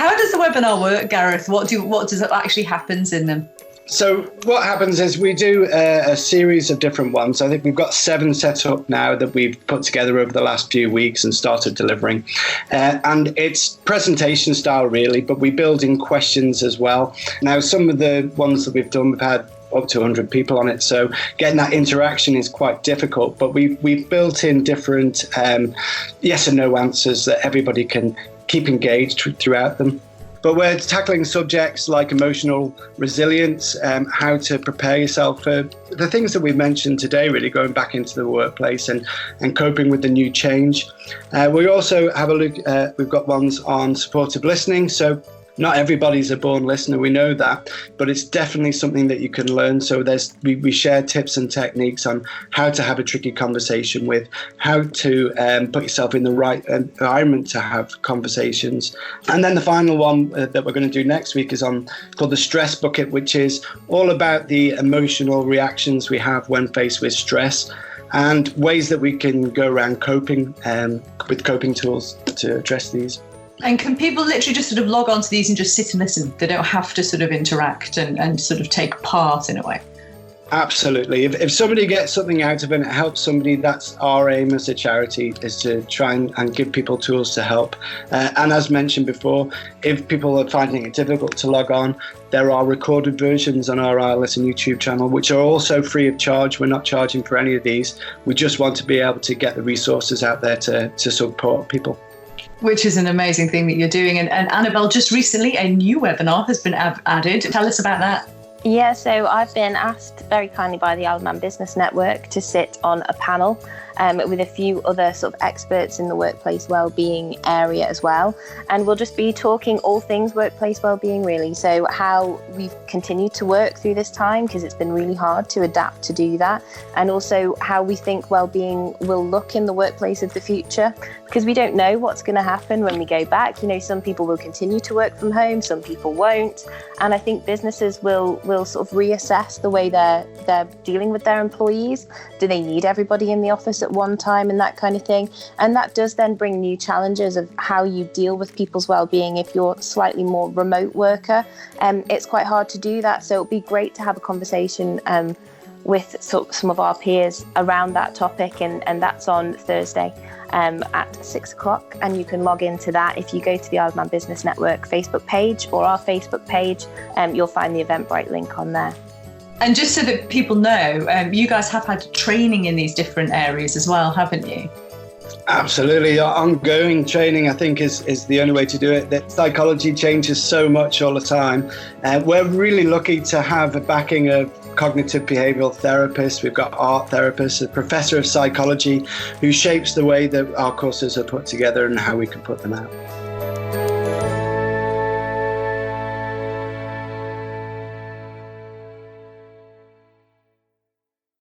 How does the webinar work, Gareth? What does it actually happens in them? So what happens is we do a series of different ones. I think we've got 7 set up now that we've put together over the last few weeks and started delivering. And it's presentation style, really, but we build in questions as well. Now, some of the ones that we've done, we've had up to 100 people on it. So getting that interaction is quite difficult, but we've built in different yes and no answers that everybody can keep engaged throughout them. But we're tackling subjects like emotional resilience, how to prepare yourself for the things that we've mentioned today, really going back into the workplace and coping with the new change. We also have a look, we've got ones on supportive listening. So not everybody's a born listener, we know that, but it's definitely something that you can learn. So we share tips and techniques on how to have a tricky conversation with, how to put yourself in the right environment to have conversations. And then the final one that we're going to do next week is called the stress bucket, which is all about the emotional reactions we have when faced with stress and ways that we can go around coping with coping tools to address these. And can people literally just sort of log on to these and just sit and listen? They don't have to sort of interact and sort of take part in a way? Absolutely. If somebody gets something out of it and it helps somebody, that's our aim as a charity, is to try and give people tools to help. And as mentioned before, if people are finding it difficult to log on, there are recorded versions on our IsleListen YouTube channel, which are also free of charge. We're not charging for any of these. We just want to be able to get the resources out there to support people. Which is an amazing thing that you're doing. And Annabel, just recently a new webinar has been added. Tell us about that. Yeah, so I've been asked very kindly by the Isle of Man Business Network to sit on a panel with a few other sort of experts in the workplace wellbeing area as well. And we'll just be talking all things workplace wellbeing, really. So how we've continued to work through this time, because it's been really hard to adapt to do that. And also how we think wellbeing will look in the workplace of the future, because we don't know what's going to happen when we go back. You know, some people will continue to work from home, some people won't. And I think businesses will sort of reassess the way they're dealing with their employees. Do they need everybody in the office at one time and that kind of thing? And that does then bring new challenges of how you deal with people's well-being if you're slightly more remote worker. It's quite hard to do that. So it'd be great to have a conversation with some of our peers around that topic, and that's on Thursday at 6:00, and you can log into that if you go to the Isle of Man Business Network Facebook page or our Facebook page. You'll find the Eventbrite link on there. And just so that people know, you guys have had training in these different areas as well, haven't you? Absolutely. Ongoing training, I think, is the only way to do it. That psychology changes so much all the time. We're really lucky to have a backing of cognitive behavioural therapists. We've got art therapists, a professor of psychology who shapes the way that our courses are put together and how we can put them out.